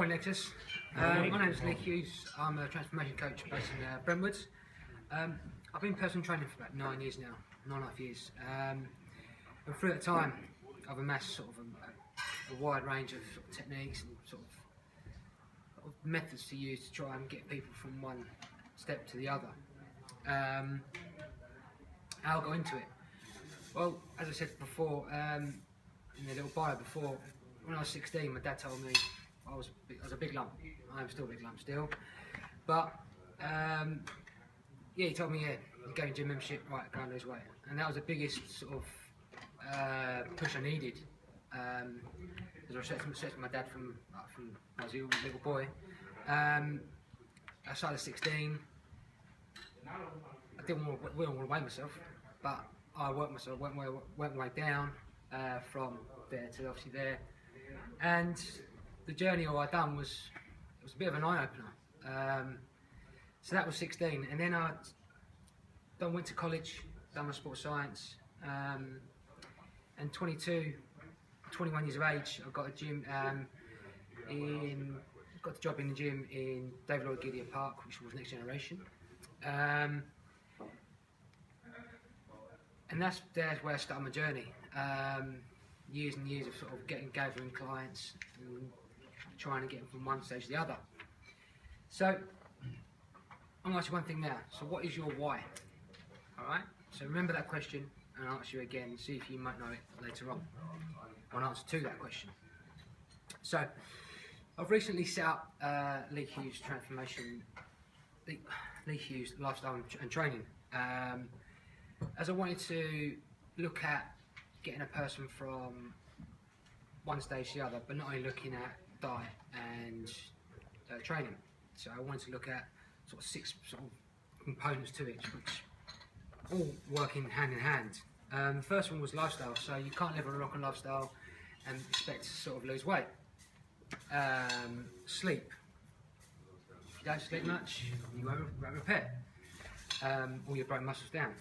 Morning, Nexus. My name is Hughes. I'm a transformation coach based in Brentwood. I've been personal training for about 9 years now, 9.5 years. And through that time, I've amassed sort of a wide range of, techniques and sort of methods to use to try and get people from one step to the other. How I got into it? Well, as I said before, in the little bio before, when I was 16, my dad told me I was a big lump. I am still a big lump still, but yeah, he told me, yeah, you go to gym membership, right, go and lose weight, and that was the biggest sort of push I needed. Because I respected my dad from when I was a little boy. I started at 16. I didn't want to weigh myself, but I worked myself, went my way down from there to obviously there, and the journey all I done was a bit of an eye opener. So that was 16, and then I went to college, done my sports science, and 21 years of age, I got a gym got the job in the gym in David Lloyd Gideon Park, which was Next Generation. And that's where I started my journey. Years and years of sort of gathering clients and trying to get them from one stage to the other. So I'm going to ask you one thing now. So what is your why? Alright? So remember that question, and I'll ask you again and see if you might know it later on. Or an answer to that question. So I've recently set up Lee Hughes Lifestyle and Training. As I wanted to look at getting a person from one stage to the other, but not only looking at diet and training. So I wanted to look at sort of 6 sort of components to it, which all working hand in hand. The first one was lifestyle. So you can't live a rock and lifestyle and expect to sort of lose weight. Sleep. If you don't sleep much, you won't repair. All your brain muscles down.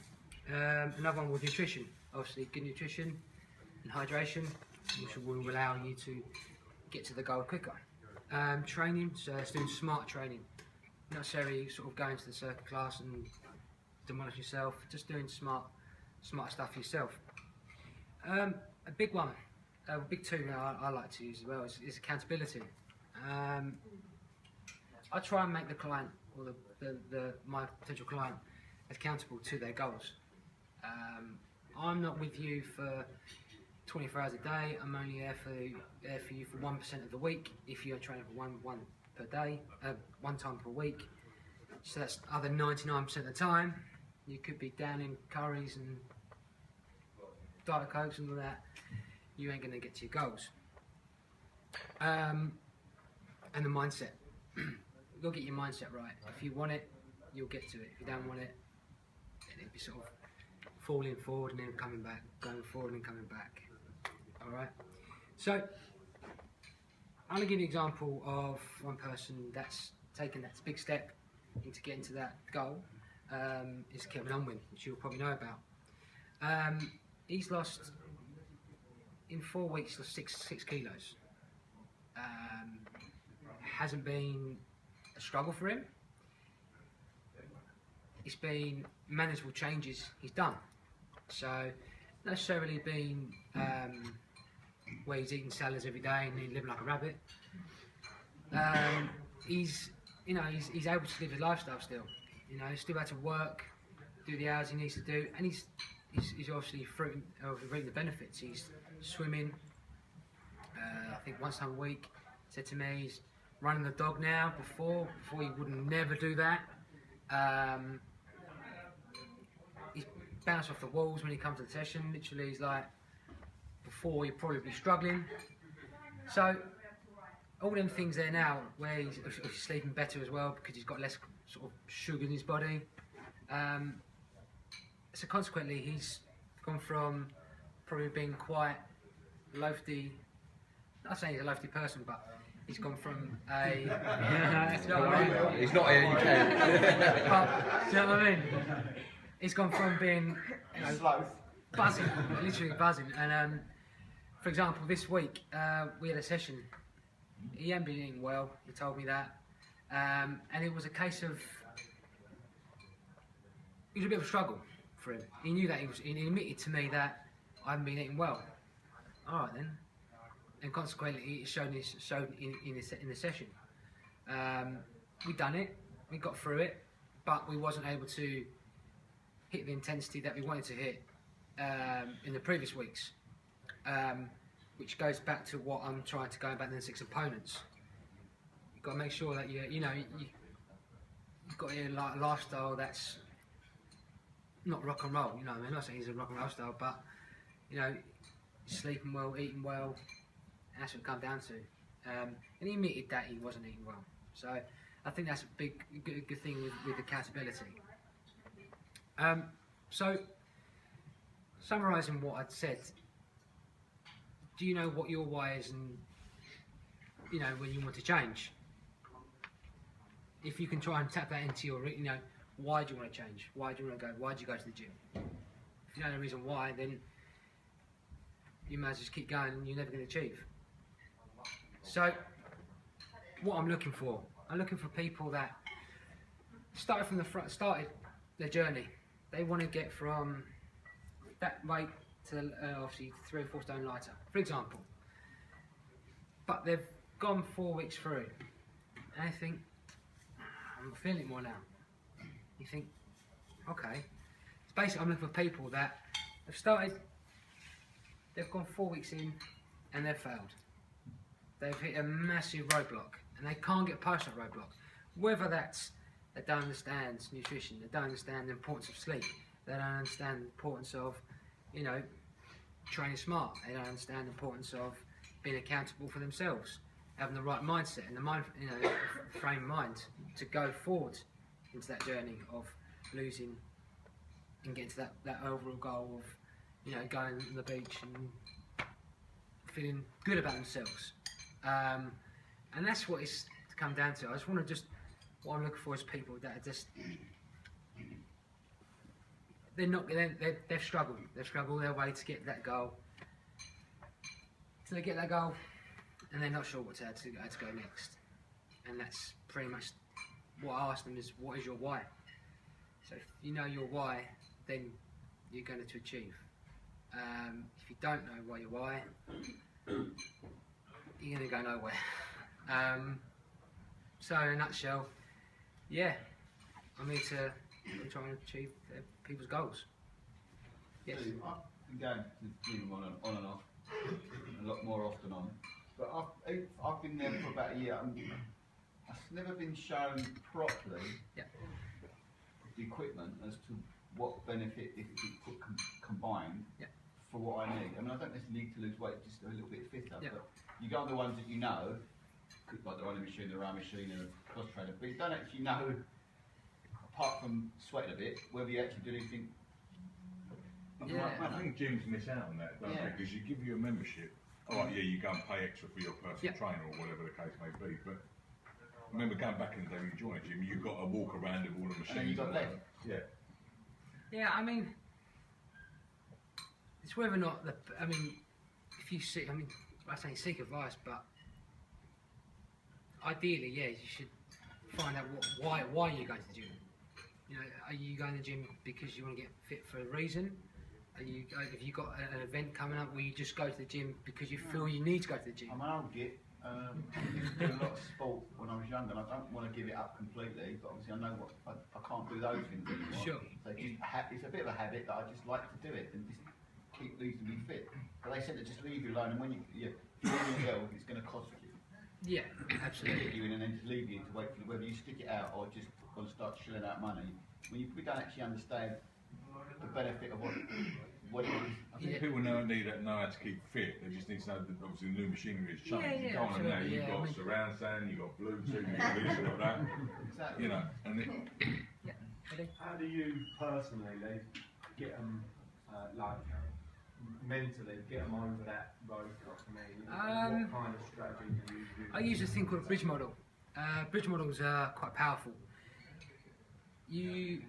Another one was nutrition. Obviously, good nutrition and hydration, which will allow you to get to the goal quicker. Training, so it's doing smart training, not necessarily sort of going to the circuit class and demolish yourself. Just doing smart stuff yourself. A big one, a big two I like to use as well is accountability. I try and make the client or my potential client accountable to their goals. I'm not with you for 24 hours a day. I'm only there for you for 1% of the week. If you're training for one per day, 1 time per week, so that's other 99% of the time. You could be down in curries and Diet Cokes and all that. You ain't gonna get to your goals. And the mindset. You've got to get your mindset right. If you want it, you'll get to it. If you don't want it, then it'll be sort of falling forward and then coming back, going forward and coming back. Alright? So, I'm going to give you an example of one person that's taken that big step into getting to that goal. Is Kevin Unwin, which you'll probably know about. He's lost, in 4 weeks, lost 6 kilos. Hasn't been a struggle for him. It's been manageable changes he's done. So, not necessarily been where he's eating salads every day and living like a rabbit. He's able to live his lifestyle still. He's still able to work, do the hours he needs to do, and he's obviously reaping the benefits. He's swimming. I think once a week. Said to me, he's running the dog now. Before he would never do that. He's bounced off the walls when he comes to the session. Literally, he's like, before he'd probably be struggling. So all them things there now, where he's sleeping better as well because he's got less sort of sugar in his body. So consequently, he's gone from probably being quite loafty. Not saying he's a loafty person, but he's gone from a. You know what I mean? He's not here, you can. But, do you know what I mean? He's gone from being buzzing, literally buzzing. And for example, this week we had a session he hadn't been eating well. He told me that, and it was a case of it was a bit of a struggle for him. He knew that he admitted to me that I haven't been eating well. All right then, and consequently, it showed in the session. We done it, we got through it, but we wasn't able to hit the intensity that we wanted to hit in the previous weeks, which goes back to what I'm trying to go about in the 6 opponents. You've got to make sure that you've got a lifestyle that's not rock and roll. You know, I mean, I'm not saying it's a rock and roll style, but you know, sleeping well, eating well, and that's what it comes down to. And he admitted that he wasn't eating well, so I think that's a good thing with accountability. So, summarising what I'd said, do you know what your why is, and you know when you want to change? If you can try and tap that into your, you know, why do you want to change? Why do you want to go? Why do you go to the gym? If you know the reason why, then you might as well just keep going, and you're never going to achieve. So, what I'm looking for people that started from the front, started their journey. They want to get from that weight to obviously 3 or 4 stone lighter, for example. But they've gone 4 weeks through, and they think, I'm feeling it more now. You think, okay. It's basically, I'm looking for people that have started, they've gone 4 weeks in, and they've failed. They've hit a massive roadblock, and they can't get past that roadblock. Whether that's they don't understand nutrition, they don't understand the importance of sleep, they don't understand the importance of, you know, training smart, they don't understand the importance of being accountable for themselves, having the right mindset and the mind, you know, frame of mind to go forward into that journey of losing and getting to that overall goal of, you know, going on the beach and feeling good about themselves. And that's what it's to come down to. I just want to what I'm looking for is people that are just, they've struggled their way to get that goal. So they get that goal, and they're not sure how to go next. And that's pretty much what I ask them is, what is your why? So if you know your why, then you're going to achieve. If you don't know your why, you're going to go nowhere. So in a nutshell, yeah, I'm here to try and achieve people's goals. Yes. I've been going to the gym on and off, a lot more off than on. But I've been there for about a year. I've never been shown properly the equipment as to what benefit if it put combined for what I need. I mean, I don't necessarily need to lose weight, just a little bit fitter. But you go on the ones that you know, like the running machine, the row machine, and the cross trainer, but you don't actually know, apart from sweating a bit, whether you actually do anything. I think gyms miss out on that, don't they? Because you give you a membership. Oh, yeah, you go and pay extra for your personal trainer or whatever the case may be. But I remember going back in the day when you joined a gym, you've got to walk around with all the machines. And then you got legs. Yeah, I mean, it's whether or not if you seek, I say seek advice, but ideally, you should find out why you're going to the gym. You know, are you going to the gym because you want to get fit for a reason? Have you got an event coming up where you just go to the gym because you feel you need to go to the gym? I'm an old git. I did a lot of sport when I was younger, and I don't want to give it up completely, but obviously I know I can't do those things anymore. Sure. So it's a bit of a habit that I just like to do it and just keep reasonably fit. But they said to just leave you alone, and when if you're doing well, it's going to cost you. Yeah, absolutely. Get you in and then just leave you to wait for whether you stick it out or just want to start shelling out money. When we don't actually understand the benefit of what it is. I think people know how to keep fit. They just need to know that obviously the new machinery has changed. Yeah, you go on now, you've got I surround sound, you've got Bluetooth, you've got this, you've got that. Exactly. You know, and how do you personally get them mentally get them over that roadblock? What kind of strategy do you use? I use a thing called a bridge model. Bridge models are quite powerful. You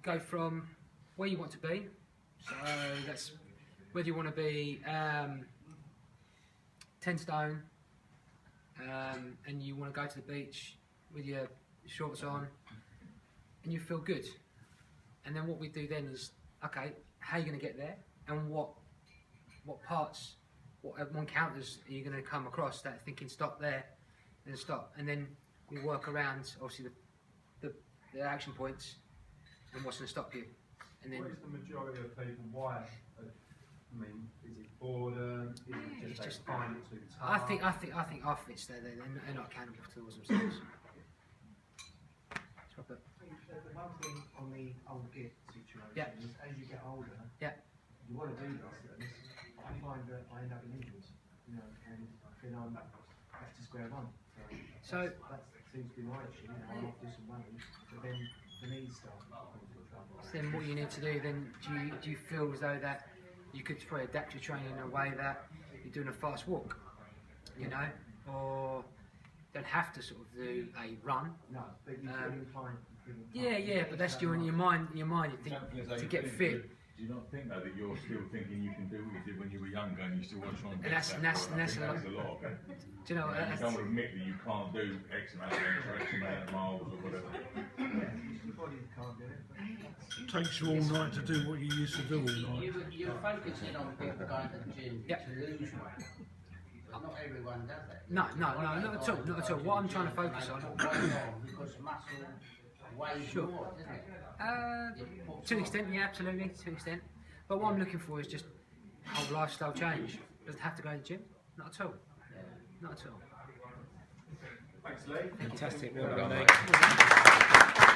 go from where you want to be, so that's whether you want to be 10 stone, and you want to go to the beach with your shorts on, and you feel good. And then what we do then is, okay, how are you going to get there, and what parts, what encounters are you going to come across that thinking stop there, then stop, and then we work around obviously the action points and what's going to stop you. And then what is the majority of people? Why? I mean, is it boredom? Is it just they find it too tough? I think outfits they're not accountable towards themselves. The one thing on the old git situation is as you get older, you want to do this, but I find that I end up in injuries, and then I'm back to square one. So that seems to be my issue. I want to do some running, but then the knees start. So then what you need to do then, do you feel as though that you could probably adapt your training in a way that you're doing a fast walk, or don't have to sort of do a run. No, but you feel inclined. Yeah, but that's your mind. You think to get fit. Do you not think though that you're still thinking you can do what you did when you were younger and you still want to try and get that's a lot of it? Do you know? You don't want to admit that you can't do X amount of lengths or X amount of miles or whatever. Your body can't do it. It takes you all night to do what you used to do all night. You're focusing on people going to the gym to lose weight. Not everyone does that. No, not at all, not at all. What I'm trying to focus on. Because muscle weighs more, doesn't it? To an extent, yeah, absolutely, to an extent. But what I'm looking for is just a whole lifestyle change. Doesn't have to go to the gym, not at all. Not at all. Thanks, Lee. Fantastic. Well done, mate.